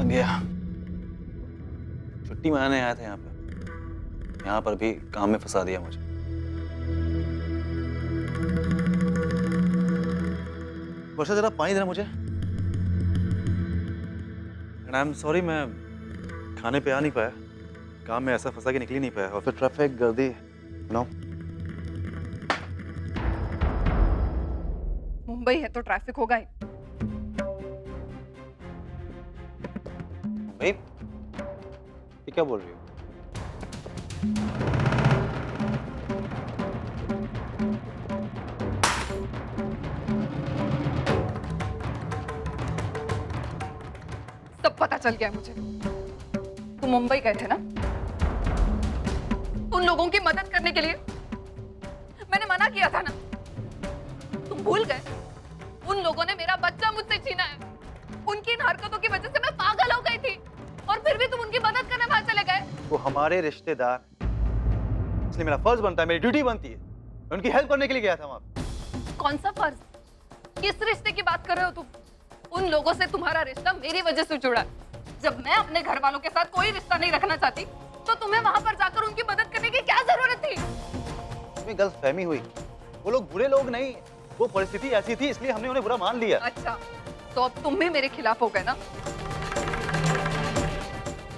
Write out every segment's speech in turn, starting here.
थक गया। छुट्टी मनाने आया था यहाँ पे, यहाँ पर भी काम में फंसा दिया मुझे। वर्षा जरा पानी देना मुझे। आई एम सॉरी, मैं खाने पे आ नहीं पाया, काम में ऐसा फंसा कि निकल ही नहीं पाया, और फिर ट्रैफिक, गर्दी, नो। मुंबई है तो ट्रैफिक होगा ही। भाई ये क्या बोल रही हो? सब पता चल गया मुझे। तुम मुंबई गए थे ना उन लोगों की मदद करने के लिए। मैंने मना किया था ना, तुम भूल गए? उन लोगों ने मेरा बच्चा मुझसे छीना है। उनकी इन हरकतों की वजह से मैं पागल हो गई थी, और फिर भी तुम उनकी मदद करने वहां चले गए। वो हमारे रिश्तेदार, इसलिए मेरा फर्ज बनता है, मेरी ड्यूटी बनती है, मैं उनकी हेल्प करने के लिए गया था वहां पे। कौन सा फर्ज? किस रिश्ते की बात कर रहे हो तुम? उन लोगों से तुम्हारा रिश्ता मेरी वजह से जुड़ा है। जब मैं अपने घर वालों के साथ कोई रिश्ता नहीं रखना चाहती, तो तुम्हें वहां पर जाकर उनकी मदद करने की क्या जरूरत थी? इसमें गलतफहमी हुई। वो लोग बुरे लोग नहीं, वो परिस्थिति ऐसी थी इसलिए हमने उन्हें बुरा मान लिया। अच्छा, तो अब तुम भी मेरे खिलाफ हो गए ना?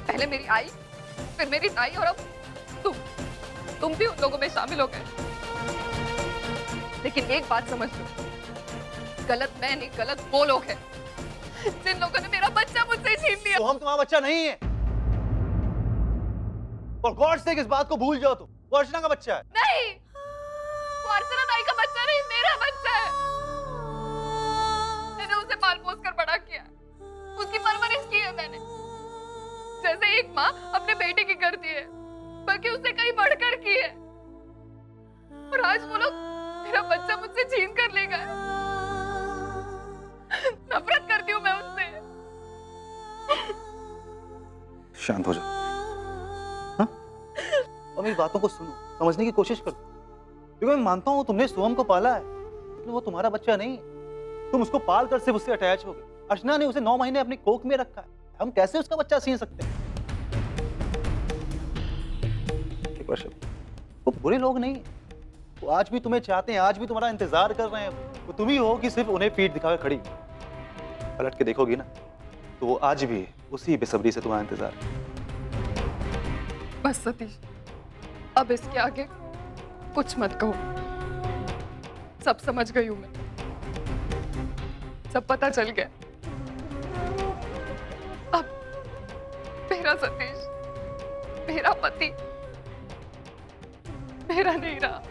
पहले मेरी आई, फिर मेरी ताई, और अब तुम भी उन लोगों में शामिल हो गए। लेकिन एक बात समझ लो, गलत मैं नहीं, गलत वो लोग हैं जिन लोगों ने मेरा बच्चा मुझसे छीन लिया। तो हम तुम्हारा बच्चा नहीं है, और गॉड से इस बात को भूल जाओ, तुम वो अर्चना का बच्चा है। नहीं, वो अर्चना ताई का बच्चा नहीं, मेरा बच्चा है। मैंने उसे पाल पोस कर बड़ा किया, उसकी परवरिश की है मैंने, जैसे एक माँ अपने बेटे की करती है, बल्कि उससे कहीं बढ़कर की है। और आज वो लोग मेरा बच्चा मुझसे छीन कर ले गए। नफरत करती हूँ मैं उससे। शांत हो जाओ, हाँ? और मेरी बातों को सुनो, समझने की कोशिश करो, क्योंकि मैं मानता हूँ तुमने सोहम को पाला है, लेकिन वो तुम्हारा बच्चा नहीं है। तुम उसको पाल कर सिर्फ उससे अटैच हो गए। अर्चना ने उसे 9 महीने अपनी कोख में रखा है, हम कैसे उसका बच्चा छीन सकते हैं? वो बुरे लोग नहीं है, वो आज भी तुम्हें चाहते हैं, आज भी तुम्हारा इंतजार कर रहे हैं। वो तुम ही हो कि सिर्फ उन्हें पीठ दिखाकर खड़ी। पलट के देखोगी ना, तो वो आज भी उसी बेसब्री से तुम्हारा इंतजार है। बस सतीश, अब इसके आगे कुछ मत कहो। सब समझ गई हूं मैं, सब पता चल गया। अब मेरा सतीश, मेरा पति, मेरा नहीं रहा।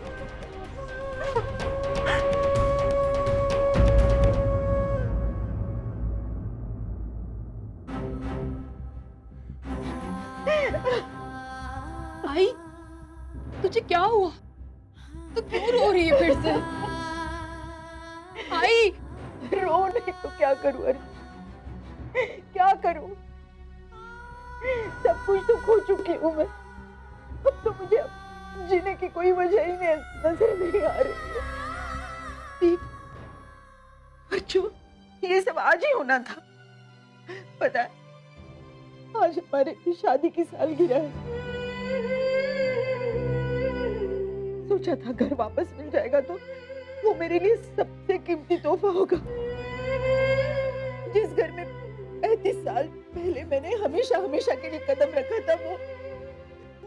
आई, तुझे क्या हुआ? तू क्यों रो रही है फिर से? आई, रो नहीं तो क्या करूं? अरे क्या करूं? सब कुछ तो खो चुकी हूं मैं। अब तो मुझे जीने की कोई वजह ही नहीं नजर नहीं आ रही। अच्छा, ये सब आज ही होना था। पता है, आज हमारे शादी की सालगिरह है। सोचा था घर वापस मिल जाएगा तो वो मेरे लिए सबसे कीमती तोहफा होगा। जिस घर में 35 साल पहले मैंने हमेशा हमेशा के लिए कदम रखा था,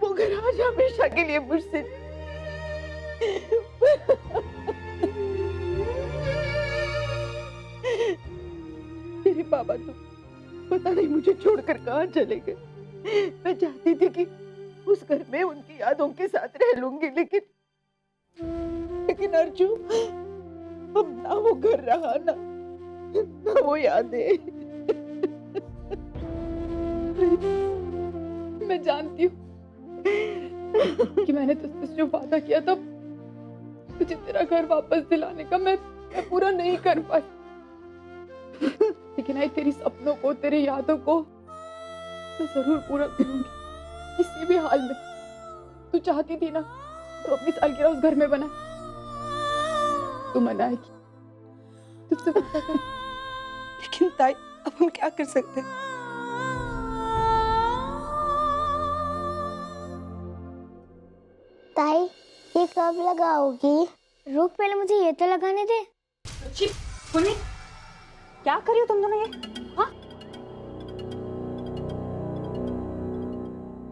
वो घर आज हमेशा के लिए मुझसे। तेरे बाबा तो पता नहीं मुझे छोड़कर कहाँ चले गए। मैं चाहती थी कि उस घर में उनकी यादों के साथ रह लूंगी, लेकिन अर्जु, अब ना वो घर रहा, ना वो यादें। मैं जानती हूँ कि मैंने तुझसे जो वादा किया था तुझे तेरा घर वापस दिलाने का, मैं पूरा नहीं कर पाई। लेकिन आई, तेरी सपनों को, तेरी यादों को मैं जरूर पूरा करूंगी, किसी भी हाल में। तू चाहती थी ना तो अपनी सालगिरह उस घर में बना, तू मनाएगी, तुझसे वादा कर। लेकिन ताई, अब हम क्या कर सकते हैं? ताई ये कब लगाओगी? रुक, पहले मुझे ये तो लगाने दे। पुन्नी, क्या कर रही हो तुम दोनों ये? हाँ?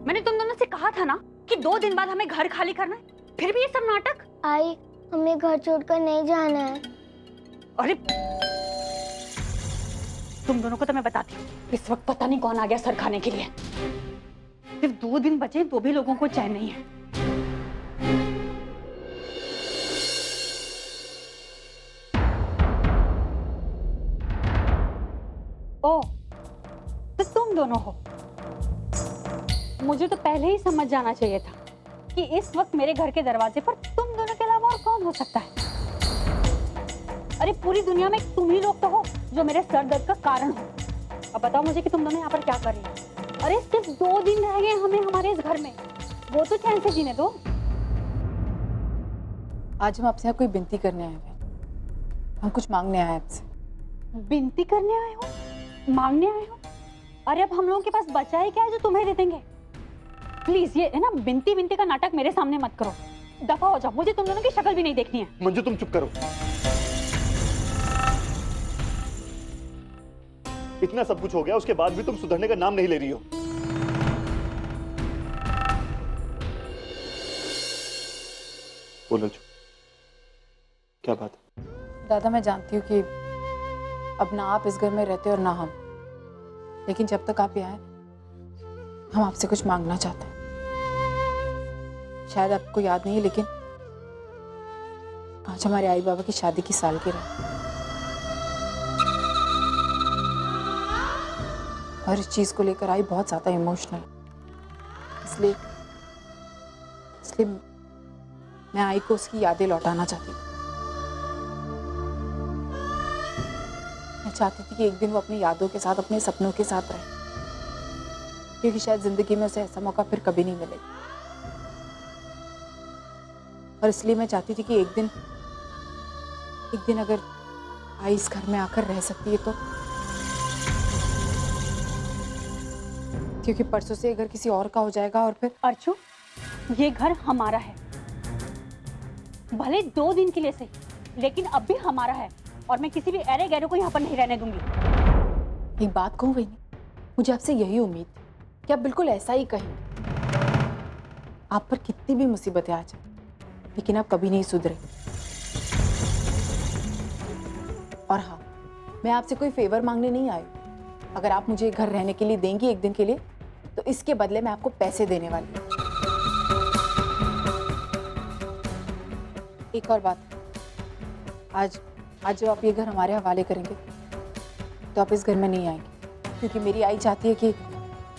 मैंने तुम दोनों से कहा था ना कि 2 दिन बाद हमें घर खाली करना है, फिर भी ये सब नाटक। आई, हमें घर छोड़कर नहीं जाना है। अरे तुम दोनों को तो मैं बताती हूँ, इस वक्त पता नहीं कौन आ गया सर खाने के लिए। सिर्फ 2 दिन बचे तो भी लोगों को चैन नहीं है। ओ, तो तुम दोनों हो। मुझे तो पहले ही समझ जाना चाहिए था कि इस वक्त मेरे घर के दरवाजे पर तुम दोनों के अलावा और कौन हो सकता है। अरे पूरी दुनिया में तुम ही लोग तो हो जो मेरे सर दर्द का कारण हो। अब बताओ मुझे कि तुम दोनों यहाँ पर क्या कर रही हो? अरे सिर्फ 2 दिन रह गए हमें हमारे इस घर में, वो तो चैन से जीने दो। आज हम आपसे यहाँ कोई विनती करने आए हैं। हम कुछ मांगने आए हैं आपसे। विनती करने आए हो? मांगने आए हो? अरे अब हम लोगों के पास बचा है क्या है जो तुम्हें दे देंगे? प्लीज ये है ना, विनती विनती का नाटक मेरे सामने मत करो। दफा हो जाओ, मुझे तुम दोनों की शक्ल भी नहीं देखनी है। मंजू तुम चुप करो। इतना सब कुछ हो गया, उसके बाद भी तुम सुधरने का नाम नहीं ले रही हो। बोलो जो, क्या बात है? दादा, मैं जानती हूँ कि अब ना आप इस घर में रहते और ना हम, लेकिन जब तक आप यहाँ हैं, हम आपसे कुछ मांगना चाहते हैं। शायद आपको याद नहीं है, लेकिन आज हमारे आई बाबा की शादी की सालगिरह है। और इस चीज को लेकर आई बहुत ज्यादा इमोशनल, इसलिए मैं आई को उसकी यादें लौटाना चाहती हूँ। मैं चाहती थी कि एक दिन वो अपनी यादों के साथ, अपने सपनों के साथ रहे, क्योंकि शायद जिंदगी में उसे ऐसा मौका फिर कभी नहीं मिलेगा। और इसलिए मैं चाहती थी कि एक दिन अगर आई इस घर में आकर रह सकती है तो, क्योंकि परसों से ये घर किसी और का हो जाएगा और फिर। अर्चू, ये घर हमारा है, भले 2 दिन के लिए सही, लेकिन अब भी हमारा है और मैं किसी भी अरे गैरों को यहाँ पर नहीं रहने दूंगी। एक बात कहूँ वहीनी, मुझे आपसे यही उम्मीद थी कि आप बिल्कुल ऐसा ही कहेंगे। आप पर कितनी भी मुसीबतें आ जाए, लेकिन आप कभी नहीं सुधरे। और हाँ, मैं आपसे कोई फेवर मांगने नहीं आई। अगर आप मुझे घर रहने के लिए देंगी एक दिन के लिए, तो इसके बदले मैं आपको पैसे देने वाली हूँ। एक और बात, आज जब आप ये घर हमारे हवाले करेंगे तो आप इस घर में नहीं आएंगे, क्योंकि मेरी आई चाहती है कि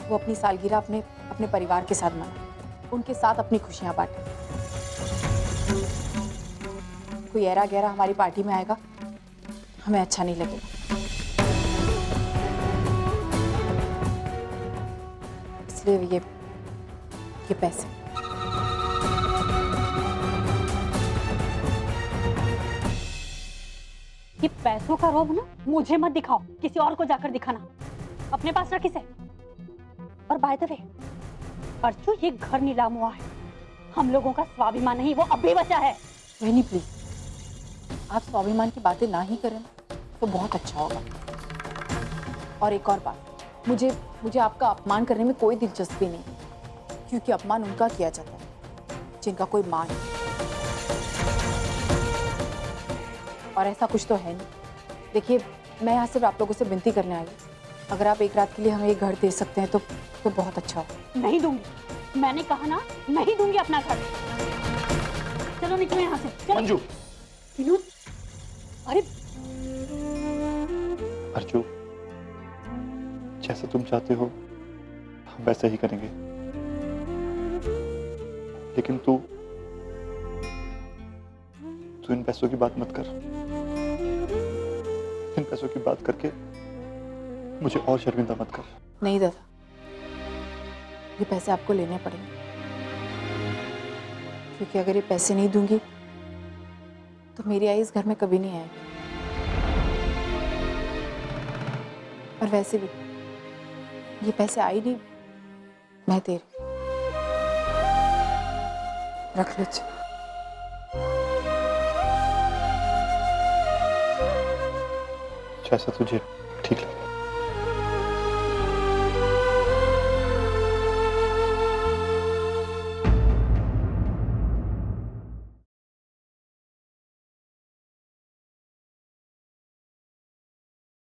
वो अपनी सालगिरह अपने परिवार के साथ मनाए, उनके साथ अपनी खुशियां बांटे। कोई ऐरा गहरा हमारी पार्टी में आएगा, हमें अच्छा नहीं लगेगा। इसलिए ये पैसे। ये पैसों का रोब ना मुझे मत दिखाओ, किसी और को जाकर दिखाना, अपने पास रख इसे। और बाय द वे अर्चू, ये घर नीलाम हुआ है, हम लोगों का स्वाभिमान नहीं वो अब भी बचा है। वही प्लीज, आप स्वाभिमान की बातें ना ही करें तो बहुत अच्छा होगा। और एक और बात, मुझे आपका अपमान करने में कोई दिलचस्पी नहीं, क्योंकि अपमान उनका किया जाता है जिनका कोई मान नहीं। और ऐसा कुछ तो है नहीं। देखिए, मैं यहाँ सिर्फ आप लोगों से विनती करने आई हूँ, अगर आप एक रात के लिए हमें एक घर दे सकते हैं तो बहुत अच्छा हो। नहीं दूंगी, मैंने कहा ना, नहीं दूंगी अपना घर। चलो निकलो यहाँ से, चलो। मंजू, विनोद, अरे अर्जू, जैसा तुम चाहते हो हम वैसा ही करेंगे, लेकिन तू इन पैसों की बात मत कर। इन पैसों की बात करके मुझे और शर्मिंदा मत कर। नहीं दादा, ये पैसे आपको लेने पड़ेंगे, क्योंकि अगर ये पैसे नहीं दूंगी तो मेरी आई इस घर में कभी नहीं आएगी। और वैसे भी ये पैसे आई नहीं, मैं दे रही हूँ। रख लीजिए। जैसा तुझे ठीक लगे।